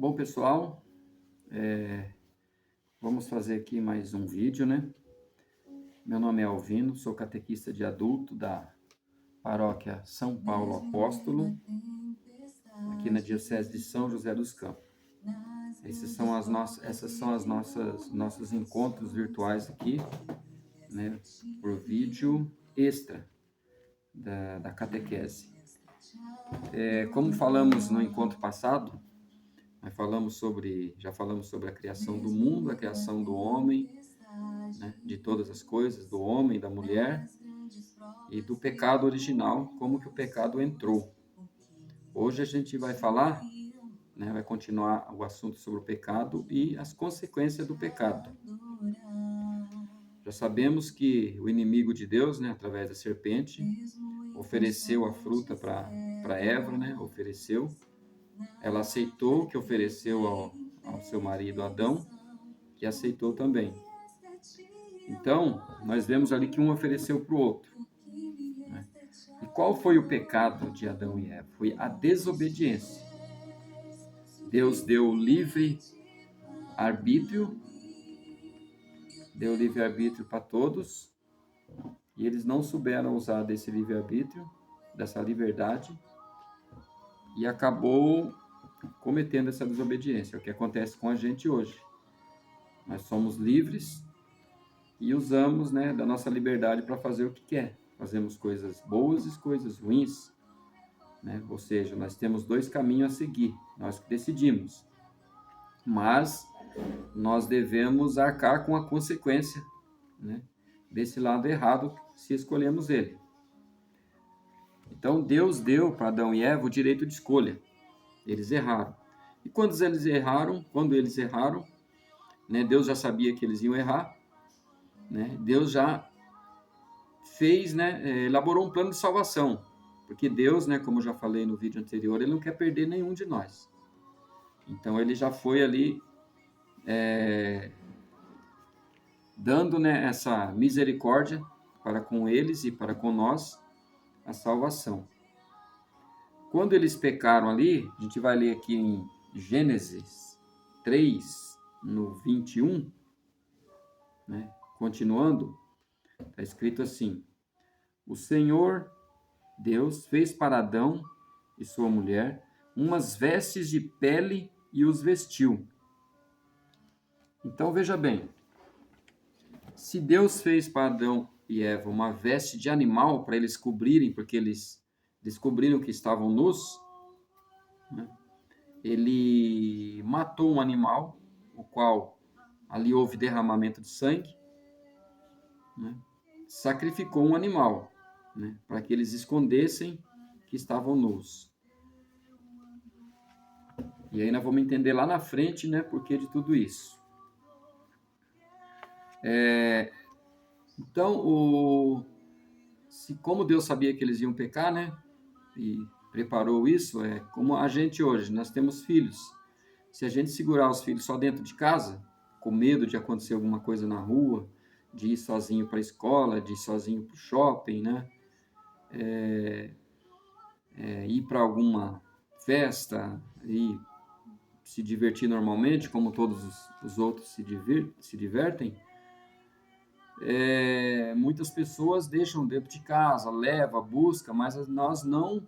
Bom, pessoal, vamos fazer aqui mais um vídeo, né? Meu nome é Alvino, sou catequista de adulto da paróquia São Paulo Apóstolo, aqui na Diocese de São José dos Campos. Essas são as nossos encontros virtuais aqui, né? Por vídeo extra da catequese. Como falamos no encontro passado, já falamos sobre a criação do mundo, a criação do homem, né, de todas as coisas, do homem, da mulher, e do pecado original, como que o pecado entrou. Hoje a gente vai falar, né, vai continuar o assunto sobre o pecado e as consequências do pecado. Já sabemos que o inimigo de Deus, né, através da serpente, ofereceu a fruta para Eva, né, ofereceu. Ela aceitou, que ofereceu ao seu marido Adão, que aceitou também. Então, nós vemos ali que um ofereceu para o outro, né? E qual foi o pecado de Adão e Eva? Foi a desobediência. Deus deu livre-arbítrio, para todos, e eles não souberam usar desse livre-arbítrio, dessa liberdade, e acabou cometendo essa desobediência. É o que acontece com a gente hoje. Nós somos livres e usamos, né, da nossa liberdade para fazer o que quer. Fazemos coisas boas e coisas ruins, né? Ou seja, nós temos dois caminhos a seguir, nós que decidimos. Mas nós devemos arcar com a consequência, né, desse lado errado, se escolhemos ele. Então, Deus deu para Adão e Eva o direito de escolha. Eles erraram. E quando eles erraram, né, Deus já sabia que eles iam errar, né? Deus já fez, né, elaborou um plano de salvação, porque Deus, né, como eu já falei no vídeo anterior, ele não quer perder nenhum de nós. Então ele já foi ali dando, né, essa misericórdia para com eles e para com nós, a salvação. Quando eles pecaram ali, a gente vai ler aqui em Gênesis 3, no 21, né, continuando, está escrito assim: o Senhor Deus fez para Adão e sua mulher umas vestes de pele e os vestiu. Então veja bem, se Deus fez para Adão e Eva uma veste de animal para eles cobrirem, porque eles descobriram que estavam nus, né? Ele matou um animal, o qual ali houve derramamento de sangue, né? Sacrificou um animal, né, para que eles escondessem que estavam nus. E aí nós vamos entender lá na frente, né, por que de tudo isso. Então, como Deus sabia que eles iam pecar, né, e preparou isso, como a gente hoje, nós temos filhos. Se a gente segurar os filhos só dentro de casa, com medo de acontecer alguma coisa na rua, de ir sozinho para a escola, de ir sozinho para o shopping, né, ir para alguma festa e se divertir normalmente, como todos os outros se divertem, muitas pessoas deixam dentro de casa, leva, busca, mas nós não,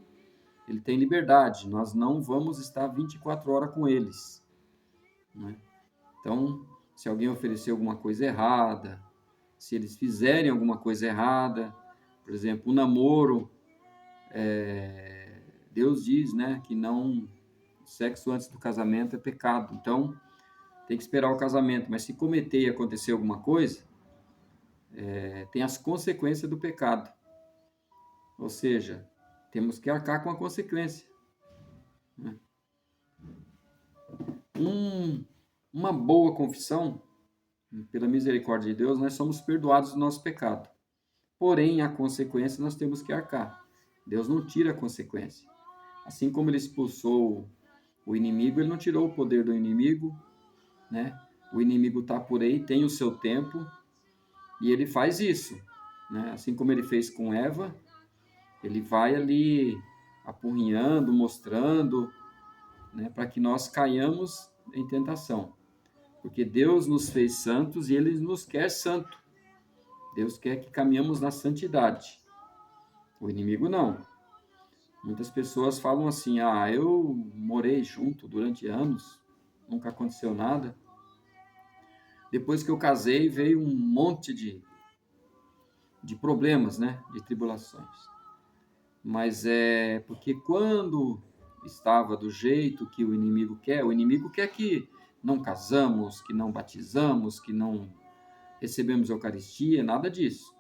ele tem liberdade, nós não vamos estar 24 horas com eles, né? Então, se alguém oferecer alguma coisa errada, se eles fizerem alguma coisa errada, por exemplo, o namoro, Deus diz, né, que não, sexo antes do casamento é pecado, então tem que esperar o casamento, mas se cometer e acontecer alguma coisa, tem as consequências do pecado, ou seja, temos que arcar com a consequência, né? Uma boa confissão, pela misericórdia de Deus, nós somos perdoados do nosso pecado, porém a consequência nós temos que arcar. Deus não tira a consequência, assim como ele expulsou o inimigo, ele não tirou o poder do inimigo, né? O inimigo está por aí, tem o seu tempo, e ele faz isso, né? Assim como ele fez com Eva, ele vai ali apurrinhando, mostrando, né, para que nós caiamos em tentação. Porque Deus nos fez santos e Ele nos quer santo. Deus quer que caminhamos na santidade. O inimigo não. Muitas pessoas falam assim, eu morei junto durante anos, nunca aconteceu nada. Depois que eu casei, veio um monte de problemas, né? De tribulações. Mas é porque quando estava do jeito que o inimigo quer que não casamos, que não batizamos, que não recebemos Eucaristia, nada disso.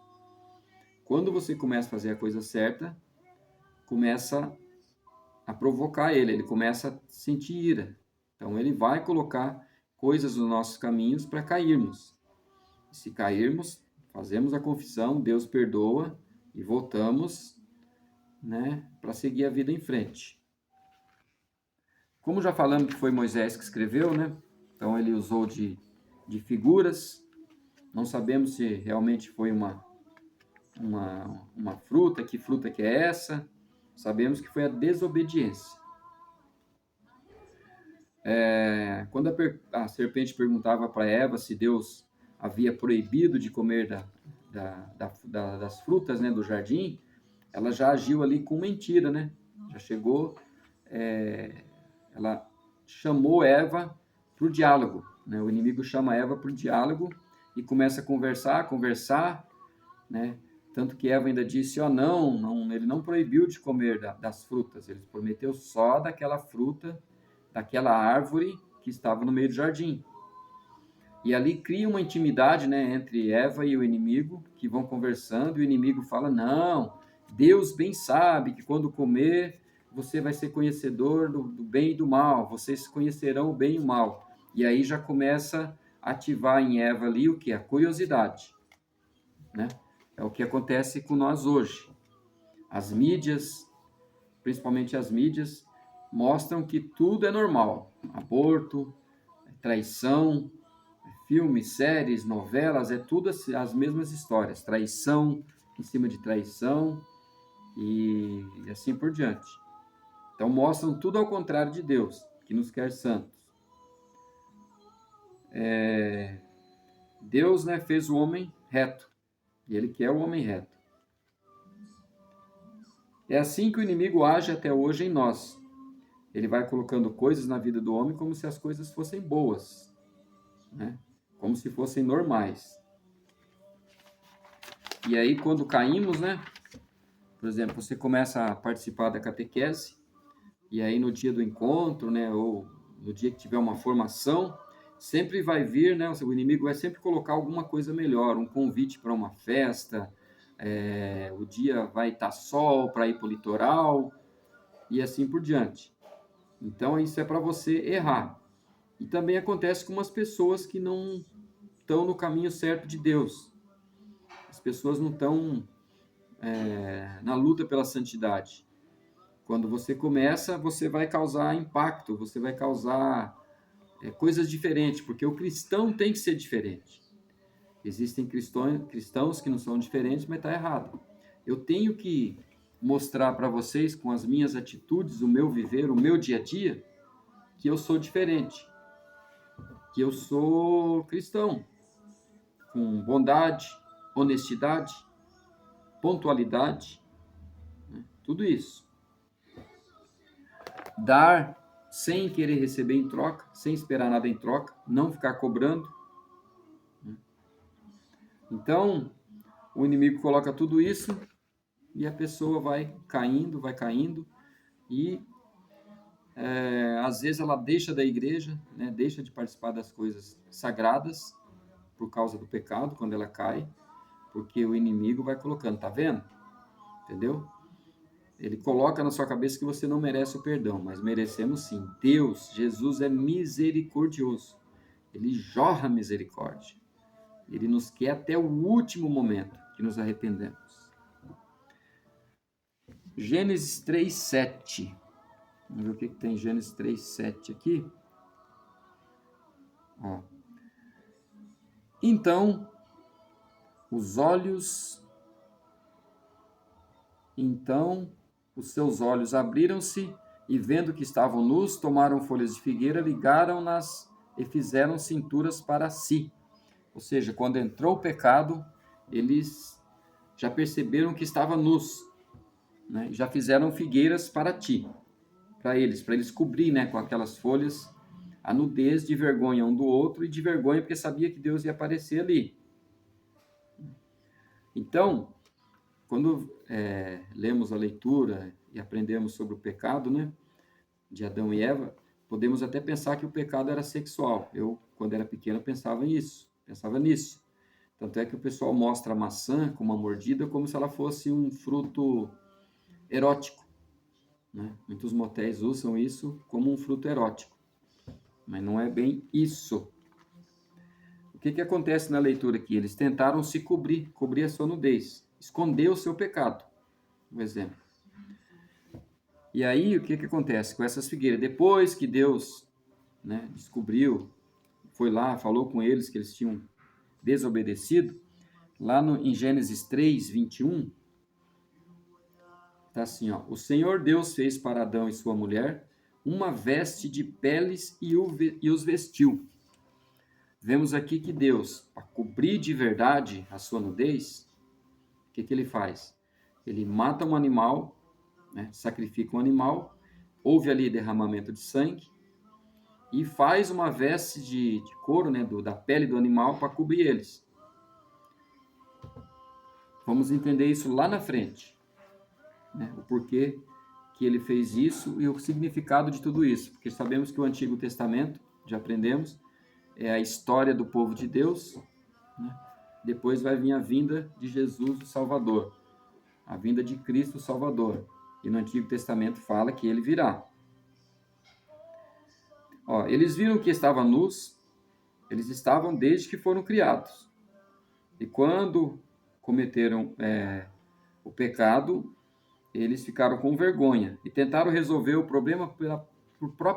Quando você começa a fazer a coisa certa, começa a provocar ele começa a sentir ira. Então ele vai colocar coisas nos nossos caminhos para cairmos. Se cairmos, fazemos a confissão, Deus perdoa e voltamos, né, para seguir a vida em frente. Como já falamos que foi Moisés que escreveu, né? Então ele usou de figuras. Não sabemos se realmente foi uma fruta, que fruta que é essa. Sabemos que foi a desobediência. Quando a serpente perguntava para Eva se Deus havia proibido de comer das frutas, né, do jardim, ela já agiu ali com mentira, né? Já chegou, ela chamou Eva para o diálogo, né? O inimigo chama Eva para o diálogo e começa a conversar, né? Tanto que Eva ainda disse, não, ele não proibiu de comer das frutas, ele prometeu só daquela fruta, daquela árvore que estava no meio do jardim. E ali cria uma intimidade, né, entre Eva e o inimigo, que vão conversando, e o inimigo fala, não, Deus bem sabe que quando comer, você vai ser conhecedor do bem e do mal, vocês conhecerão o bem e o mal. E aí já começa a ativar em Eva ali o que? A curiosidade, né? É o que acontece com nós hoje. As mídias, principalmente as mídias, mostram que tudo é normal. Aborto, traição, filmes, séries, novelas, é tudo as mesmas histórias. Traição em cima de traição e assim por diante. Então mostram tudo ao contrário de Deus, que nos quer santos. Deus, né, fez o homem reto. E Ele quer o homem reto. É assim que o inimigo age até hoje em nós. Ele vai colocando coisas na vida do homem como se as coisas fossem boas, né? Como se fossem normais. E aí, quando caímos, né? Por exemplo, você começa a participar da catequese, e aí no dia do encontro, né? Ou no dia que tiver uma formação, sempre vai vir, né? O inimigo vai sempre colocar alguma coisa melhor, um convite para uma festa, o dia vai estar sol para ir para o litoral, e assim por diante. Então, isso é para você errar. E também acontece com umas pessoas que não estão no caminho certo de Deus. As pessoas não estão na luta pela santidade. Quando você começa, você vai causar impacto, você vai causar coisas diferentes, porque o cristão tem que ser diferente. Existem cristãos que não são diferentes, mas está errado. Eu tenho que mostrar para vocês, com as minhas atitudes, o meu viver, o meu dia a dia, que eu sou diferente, que eu sou cristão, com bondade, honestidade, pontualidade, né? Tudo isso. Dar sem querer receber em troca, sem esperar nada em troca, não ficar cobrando. Então, o inimigo coloca tudo isso e a pessoa vai caindo e às vezes ela deixa da igreja, né, deixa de participar das coisas sagradas por causa do pecado, quando ela cai, porque o inimigo vai colocando, tá vendo? Entendeu? Ele coloca na sua cabeça que você não merece o perdão, mas merecemos sim. Deus, Jesus é misericordioso. Ele jorra misericórdia. Ele nos quer até o último momento que nos arrependemos. Gênesis 3:7. Vamos ver o que tem em Gênesis 3:7 aqui. Ó. Então, os seus olhos abriram-se e vendo que estavam nus, tomaram folhas de figueira, ligaram-nas e fizeram cinturas para si. Ou seja, quando entrou o pecado, eles já perceberam que estavam nus, né? Já fizeram figueiras para ti, para eles cobrir, né, com aquelas folhas a nudez de vergonha um do outro e de vergonha porque sabia que Deus ia aparecer ali. Então, quando lemos a leitura e aprendemos sobre o pecado, né, de Adão e Eva, podemos até pensar que o pecado era sexual. Eu, quando era pequeno, pensava nisso. Tanto é que o pessoal mostra a maçã com uma mordida como se ela fosse um fruto erótico, né? Muitos motéis usam isso como um fruto erótico, mas não é bem isso. O que acontece na leitura aqui? Eles tentaram se cobrir a sua nudez, esconder o seu pecado, por exemplo. E aí, o que acontece com essas figueiras? Depois que Deus, né, descobriu, foi lá, falou com eles que eles tinham desobedecido, lá em Gênesis 3, 21, está assim, ó: o Senhor Deus fez para Adão e sua mulher uma veste de peles e os vestiu. Vemos aqui que Deus, para cobrir de verdade a sua nudez, o que ele faz? Ele mata um animal, né, sacrifica um animal, houve ali derramamento de sangue, e faz uma veste de couro, né, da pele do animal para cobrir eles. Vamos entender isso lá na frente, né, o porquê que ele fez isso e o significado de tudo isso, porque sabemos que o Antigo Testamento, já aprendemos, é a história do povo de Deus, né? Depois vai vir a vinda de Jesus, o Salvador, a vinda de Cristo, o Salvador, e no Antigo Testamento fala que ele virá. Ó, eles viram que estavam nus, eles estavam desde que foram criados, e quando cometeram o pecado, eles ficaram com vergonha e tentaram resolver o problema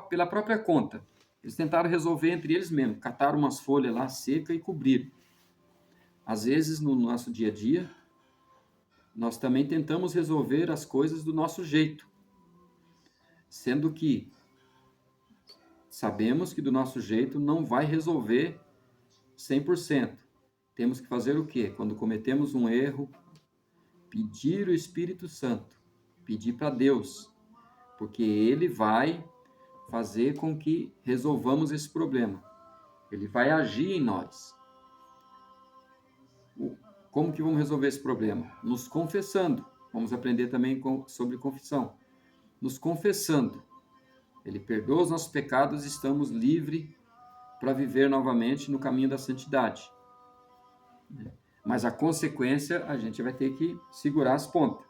pela própria conta. Eles tentaram resolver entre eles mesmos, cataram umas folhas lá secas e cobriram. Às vezes, no nosso dia a dia, nós também tentamos resolver as coisas do nosso jeito, sendo que sabemos que do nosso jeito não vai resolver 100%. Temos que fazer o quê? Quando cometemos um erro, pedir o Espírito Santo, pedir para Deus, porque Ele vai fazer com que resolvamos esse problema. Ele vai agir em nós. Como que vamos resolver esse problema? Nos confessando. Vamos aprender também sobre confissão. Nos confessando. Ele perdoa os nossos pecados e estamos livres para viver novamente no caminho da santidade. Mas a consequência, a gente vai ter que segurar as pontas.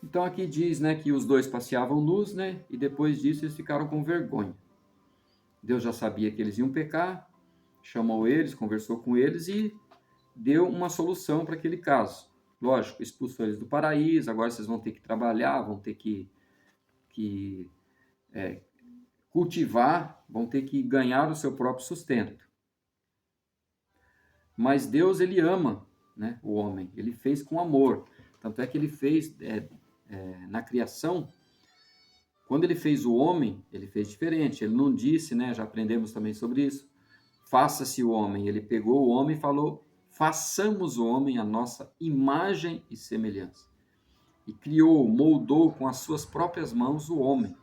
Então aqui diz, né, que os dois passeavam nus, né, e depois disso eles ficaram com vergonha. Deus já sabia que eles iam pecar, chamou eles, conversou com eles e deu uma solução para aquele caso. Lógico, expulsou eles do paraíso, agora vocês vão ter que trabalhar, vão ter que cultivar, vão ter que ganhar o seu próprio sustento. Mas Deus, ele ama, né, o homem, ele fez com amor. Tanto é que ele fez na criação, quando ele fez o homem, ele fez diferente. Ele não disse, né, já aprendemos também sobre isso, faça-se o homem. Ele pegou o homem e falou, façamos o homem a nossa imagem e semelhança. E criou, moldou com as suas próprias mãos o homem.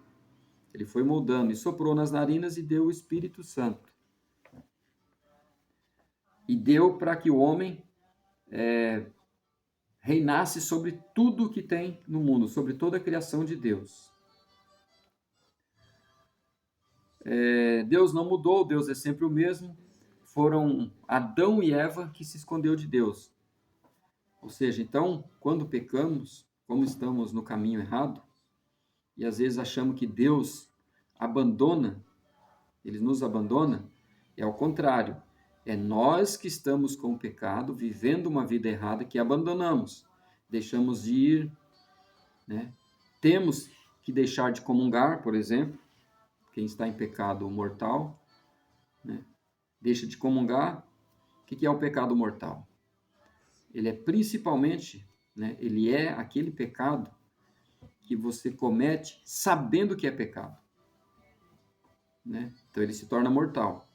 Ele foi moldando e soprou nas narinas e deu o Espírito Santo. E deu para que o homem reinasse sobre tudo que tem no mundo, sobre toda a criação de Deus. Deus não mudou, Deus é sempre o mesmo. Foram Adão e Eva que se escondeu de Deus. Ou seja, então, quando pecamos, como estamos no caminho errado, e às vezes achamos que Deus abandona, Ele nos abandona, é ao contrário. É nós que estamos com o pecado, vivendo uma vida errada, que abandonamos, deixamos de ir, né? Temos que deixar de comungar, por exemplo, quem está em pecado mortal, né? Deixa de comungar. O que é o pecado mortal? Ele é principalmente, né, ele é aquele pecado que você comete sabendo que é pecado, né? Então ele se torna mortal.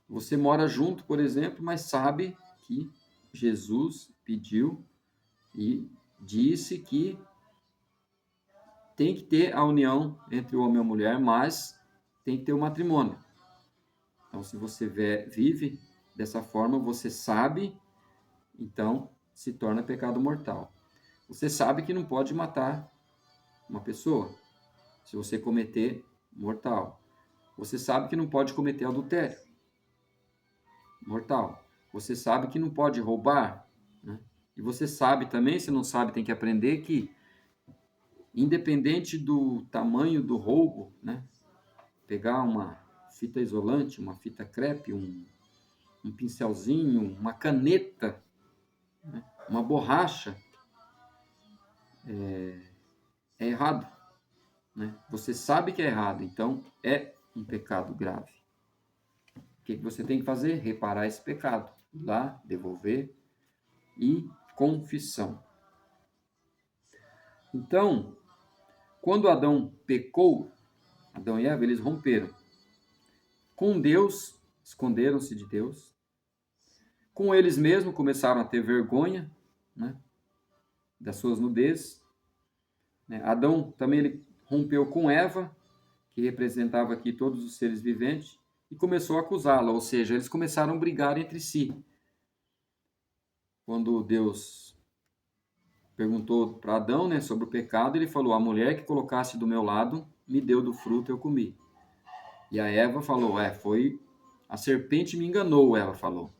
Você mora junto, por exemplo, mas sabe que Jesus pediu e disse que tem que ter a união entre o homem e a mulher, mas tem que ter o matrimônio. Então, se você vive dessa forma, você sabe, então se torna pecado mortal. Você sabe que não pode matar uma pessoa. Se você cometer, mortal. Você sabe que não pode cometer adultério. Mortal. Você sabe que não pode roubar, né? E você sabe também, se não sabe, tem que aprender que, independente do tamanho do roubo, né? Pegar uma fita isolante, uma fita crepe, um pincelzinho, uma caneta, né? Uma borracha, é errado, né? Você sabe que é errado, então é um pecado grave. O que você tem que fazer? Reparar esse pecado. Ir lá, devolver e confissão. Então, quando Adão pecou, Adão e Eva, eles romperam. Com Deus, esconderam-se de Deus. Com eles mesmos, começaram a ter vergonha, né, das suas nudez. Adão também ele rompeu com Eva, que representava aqui todos os seres viventes, e começou a acusá-la, ou seja, eles começaram a brigar entre si. Quando Deus perguntou para Adão, né, sobre o pecado, ele falou: a mulher que colocasse do meu lado me deu do fruto, eu comi. E a Eva falou: foi a serpente me enganou, ela falou.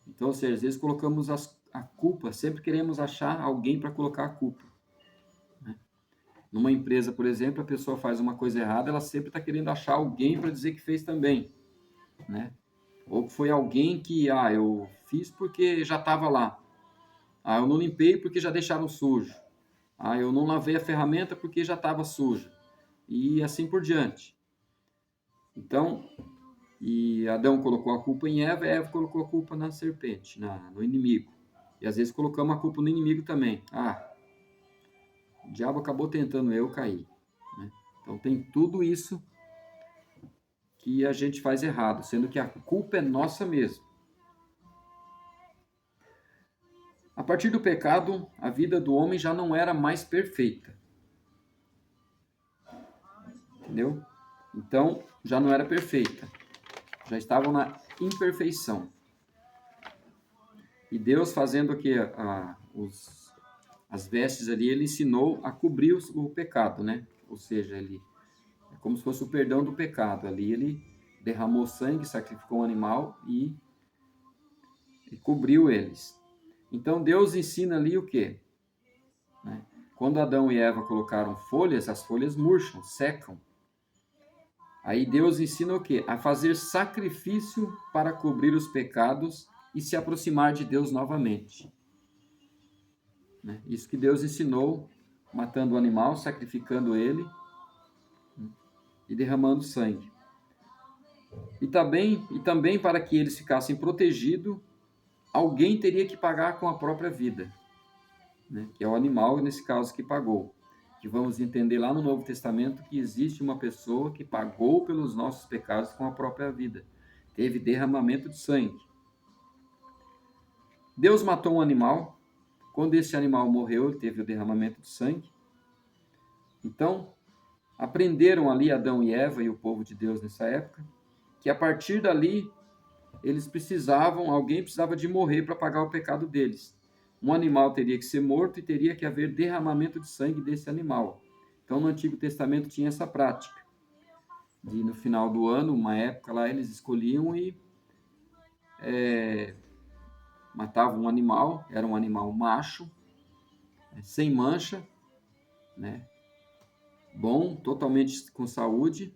Então, ou seja, às vezes colocamos a culpa, sempre queremos achar alguém para colocar a culpa. Numa empresa, por exemplo, a pessoa faz uma coisa errada, ela sempre está querendo achar alguém para dizer que fez também, né? Ou foi alguém que, eu fiz porque já estava lá. Eu não limpei porque já deixaram sujo. Eu não lavei a ferramenta porque já estava suja. E assim por diante. Então, e Adão colocou a culpa em Eva, e Eva colocou a culpa na serpente, no inimigo. E às vezes colocamos a culpa no inimigo também. O diabo acabou tentando eu cair, né? Então tem tudo isso que a gente faz errado, sendo que a culpa é nossa mesmo. A partir do pecado, a vida do homem já não era mais perfeita. Entendeu? Então, já não era perfeita. Já estavam na imperfeição. E Deus, fazendo aqui as vestes ali, ele ensinou a cobrir o pecado, né? Ou seja, ele é como se fosse o perdão do pecado. Ali ele derramou sangue, sacrificou um animal e cobriu eles. Então Deus ensina ali o quê? Né? Quando Adão e Eva colocaram folhas, as folhas murcham, secam. Aí Deus ensina o quê? A fazer sacrifício para cobrir os pecados e se aproximar de Deus novamente. Isso que Deus ensinou, matando o animal, sacrificando ele e derramando sangue. E também para que eles ficassem protegidos, alguém teria que pagar com a própria vida, que é o animal, nesse caso, que pagou. Que vamos entender lá no Novo Testamento que existe uma pessoa que pagou pelos nossos pecados com a própria vida. Teve derramamento de sangue. Deus matou um animal. Quando esse animal morreu, teve o derramamento de sangue. Então, aprenderam ali Adão e Eva e o povo de Deus nessa época, que a partir dali, alguém precisava de morrer para pagar o pecado deles. Um animal teria que ser morto e teria que haver derramamento de sangue desse animal. Então, no Antigo Testamento tinha essa prática. E no final do ano, uma época lá, eles escolhiam e matavam um animal, era um animal macho, sem mancha, né? Bom, totalmente com saúde.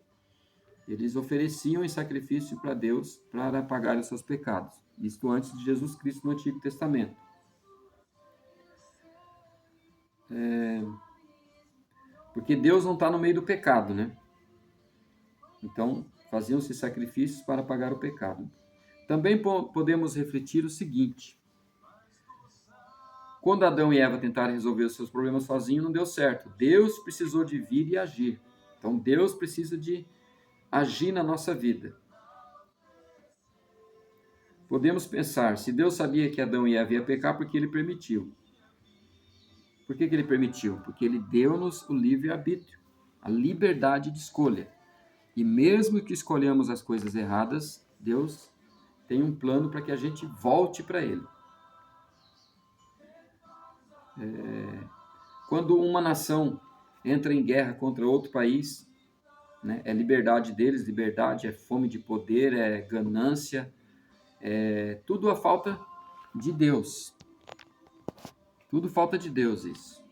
Eles ofereciam em sacrifício para Deus para pagar os seus pecados. Isto antes de Jesus Cristo no Antigo Testamento. Porque Deus não está no meio do pecado, né? Então, faziam-se sacrifícios para pagar o pecado. Também podemos refletir o seguinte: Quando Adão e Eva tentaram resolver os seus problemas sozinhos, não deu certo. Deus precisou de vir e agir. Então, Deus precisa de agir na nossa vida. Podemos pensar, se Deus sabia que Adão e Eva iam pecar, por que ele permitiu? Por que ele permitiu? Porque ele deu-nos o livre-arbítrio, a liberdade de escolha. E mesmo que escolhamos as coisas erradas, Deus tem um plano para que a gente volte para ele. Quando uma nação entra em guerra contra outro país, né, é liberdade deles, liberdade é fome de poder, é ganância, é tudo a falta de Deus. Tudo falta de Deus, isso.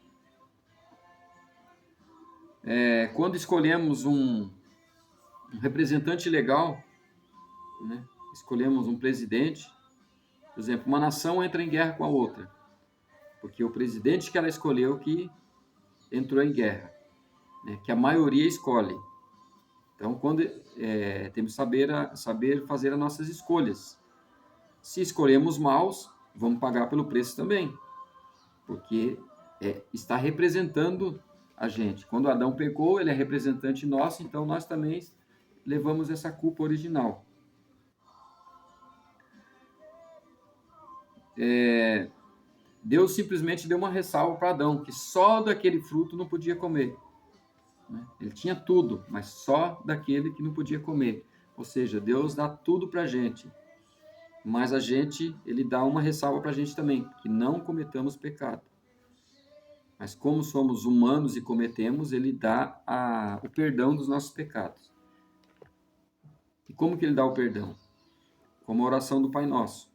Quando escolhemos um representante legal, né, escolhemos um presidente, por exemplo, uma nação entra em guerra com a outra, porque o presidente que ela escolheu que entrou em guerra, né, que a maioria escolhe. Então, temos que saber fazer as nossas escolhas. Se escolhemos maus, vamos pagar pelo preço também, porque está representando a gente. Quando Adão pecou, ele é representante nosso, então nós também levamos essa culpa original. Deus simplesmente deu uma ressalva para Adão, que só daquele fruto não podia comer. Ele tinha tudo, mas só daquele que não podia comer. Ou seja, Deus dá tudo para a gente, mas ele dá uma ressalva para a gente também, que não cometamos pecado. Mas como somos humanos e cometemos, ele dá o perdão dos nossos pecados. E como que ele dá o perdão? Como a oração do Pai Nosso.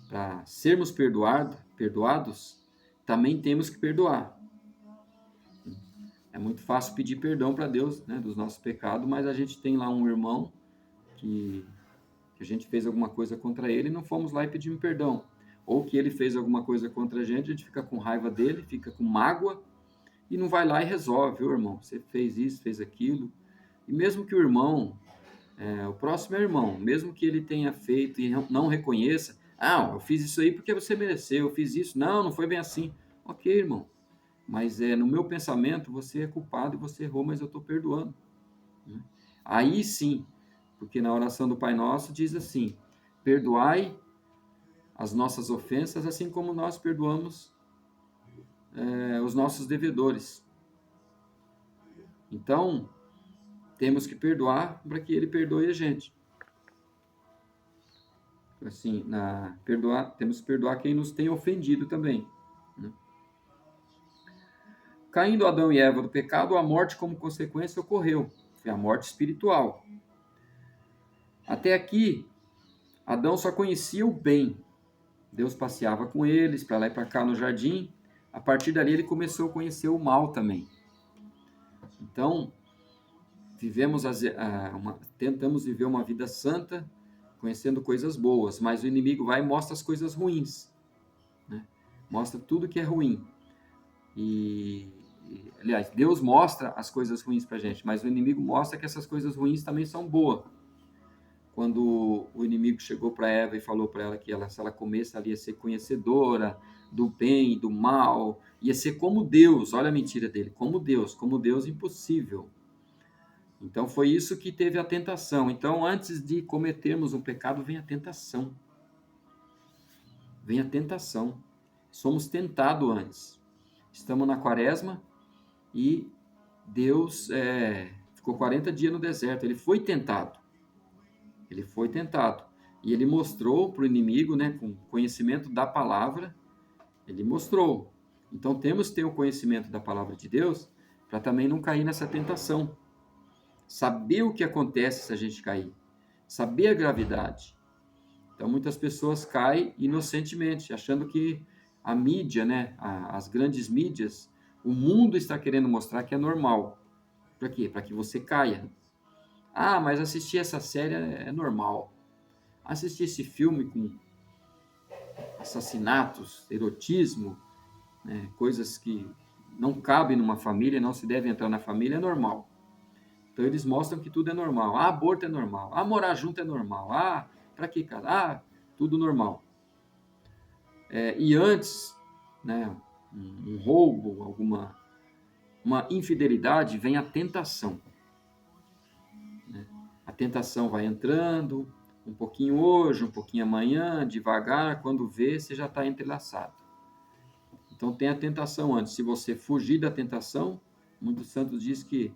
Para sermos perdoados, também temos que perdoar. É muito fácil pedir perdão para Deus, né, dos nossos pecados, mas a gente tem lá um irmão que a gente fez alguma coisa contra ele e não fomos lá e pedimos perdão. Ou que ele fez alguma coisa contra a gente fica com raiva dele, fica com mágoa e não vai lá e resolve, viu, irmão? Você fez isso, fez aquilo. E mesmo que o irmão, o próximo é irmão, mesmo que ele tenha feito e não reconheça, eu fiz isso aí porque você mereceu, eu fiz isso, não foi bem assim. Ok, irmão, mas no meu pensamento você é culpado e você errou, mas eu estou perdoando. Aí sim, porque na oração do Pai Nosso diz assim, perdoai as nossas ofensas, assim como nós perdoamos os nossos devedores. Então, temos que perdoar para que ele perdoe a gente. Assim, temos que perdoar quem nos tem ofendido também. Né? Caindo Adão e Eva do pecado, a morte como consequência ocorreu. Foi a morte espiritual. Até aqui, Adão só conhecia o bem. Deus passeava com eles, para lá e para cá no jardim. A partir dali, ele começou a conhecer o mal também. Então, tentamos viver uma vida santa, conhecendo coisas boas, mas o inimigo vai e mostra as coisas ruins. Né? Mostra tudo que é ruim. Aliás, Deus mostra as coisas ruins para a gente, mas o inimigo mostra que essas coisas ruins também são boas. Quando o inimigo chegou para Eva e falou para ela que se ela comesse, ela ia ser conhecedora do bem e do mal, ia ser como Deus, olha a mentira dele, como Deus impossível. Então foi isso que teve a tentação. Então antes de cometermos um pecado, vem a tentação. Vem a tentação. Somos tentados antes. Estamos na quaresma e Deus ficou 40 dias no deserto, ele foi tentado. Ele foi tentado. E ele mostrou para o inimigo, né, com conhecimento da palavra, ele mostrou. Então temos que ter o conhecimento da palavra de Deus para também não cair nessa tentação. Saber o que acontece se a gente cair. Saber a gravidade. Então muitas pessoas caem inocentemente, achando que a mídia, né, as grandes mídias, o mundo está querendo mostrar que é normal. Para quê? Para que você caia. Mas assistir essa série é normal. Assistir esse filme com assassinatos, erotismo, né, coisas que não cabem numa família, não se devem entrar na família, é normal. Então eles mostram que tudo é normal. Aborto é normal. Morar junto é normal. Para que casar? Tudo normal. E antes, né, um roubo, uma infidelidade, vem a tentação. Né? A tentação vai entrando, um pouquinho hoje, um pouquinho amanhã, devagar, quando vê, você já está entrelaçado. Então tem a tentação antes. Se você fugir da tentação, muitos santos dizem que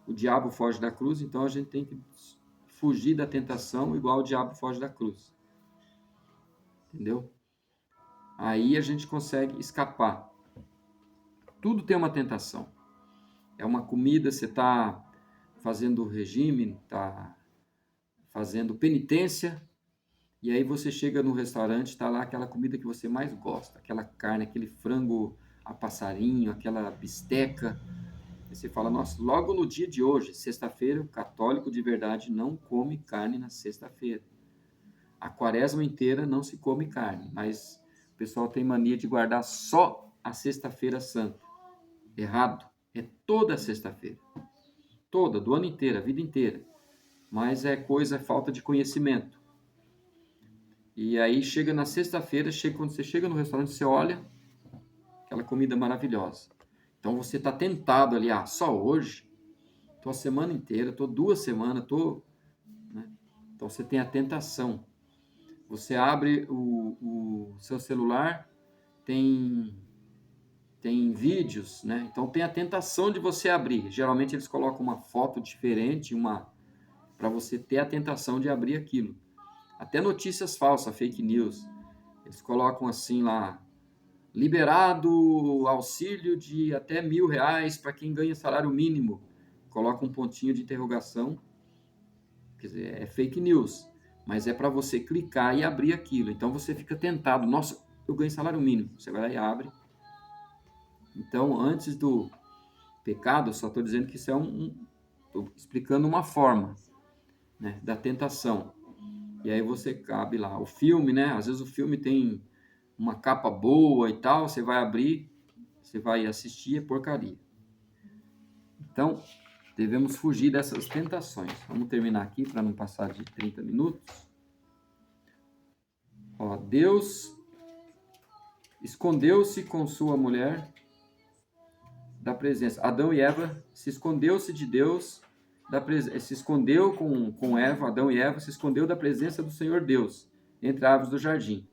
o diabo foge da cruz, então a gente tem que fugir da tentação igual o diabo foge da cruz. Entendeu? Aí a gente consegue escapar. Tudo tem uma tentação. É uma comida, você está fazendo regime, está fazendo penitência, e aí você chega no restaurante, está lá aquela comida que você mais gosta, aquela carne, aquele frango a passarinho, aquela bisteca. E você fala, nossa, logo no dia de hoje, sexta-feira, o católico de verdade não come carne na sexta-feira. A quaresma inteira não se come carne, mas o pessoal tem mania de guardar só a sexta-feira santa. Errado. É toda sexta-feira. Toda, do ano inteiro, a vida inteira. Mas é falta de conhecimento. E aí chega na sexta-feira, quando você chega no restaurante, você olha aquela comida maravilhosa. Então você está tentado ali, só hoje, estou a semana inteira, estou 2 semanas, né? Então você tem a tentação. Você abre o seu celular, tem vídeos, né? Então tem a tentação de você abrir. Geralmente eles colocam uma foto diferente, para você ter a tentação de abrir aquilo. Até notícias falsas, fake news. Eles colocam assim lá, liberado auxílio de até R$ 1.000 para quem ganha salário mínimo. Coloca um pontinho de interrogação. Quer dizer, é fake news. Mas é para você clicar e abrir aquilo. Então você fica tentado. Nossa, eu ganho salário mínimo. Você vai lá e abre. Então, antes do pecado, eu só estou dizendo que isso estou explicando uma forma, né, da tentação. E aí você cabe lá. O filme, né? Às vezes o filme tem uma capa boa e tal, você vai abrir, você vai assistir, é porcaria. Então, devemos fugir dessas tentações. Vamos terminar aqui para não passar de 30 minutos. Ó, Deus escondeu-se com sua mulher da presença. Adão e Eva se escondeu-se de Deus, se escondeu com Eva, Adão e Eva se escondeu da presença do Senhor Deus, entre árvores do jardim.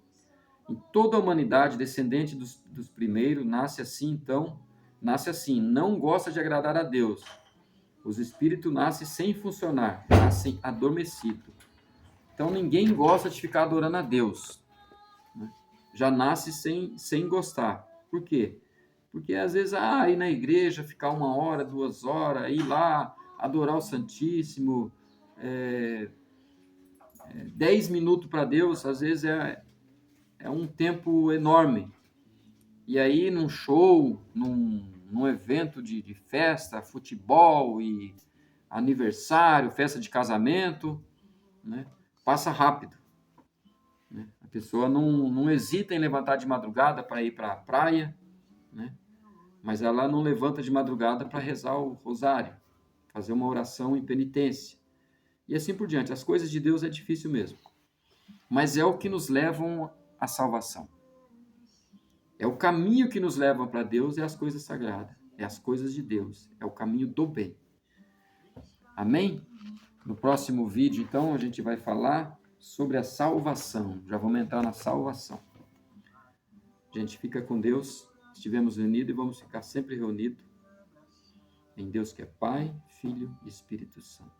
Em toda a humanidade, descendente dos primeiros, nasce assim, não gosta de agradar a Deus. Os espíritos nascem sem funcionar, nascem adormecidos. Então ninguém gosta de ficar adorando a Deus, né? Já nasce sem gostar. Por quê? Porque às vezes, ir na igreja, ficar 1 hora, 2 horas, ir lá, adorar o Santíssimo, 10 minutos para Deus, às vezes é um tempo enorme. E aí, num show, num evento de festa, futebol e aniversário, festa de casamento, né, passa rápido. Né? A pessoa não hesita em levantar de madrugada para ir para a praia, né? Mas ela não levanta de madrugada para rezar o rosário, fazer uma oração em penitência. E assim por diante. As coisas de Deus é difícil mesmo. Mas é o que nos levam à salvação. É o caminho que nos leva para Deus, é as coisas sagradas, é as coisas de Deus, é o caminho do bem. Amém? No próximo vídeo, então, a gente vai falar sobre a salvação. Já vamos entrar na salvação. A gente fica com Deus, estivemos reunidos e vamos ficar sempre reunidos em Deus que é Pai, Filho e Espírito Santo.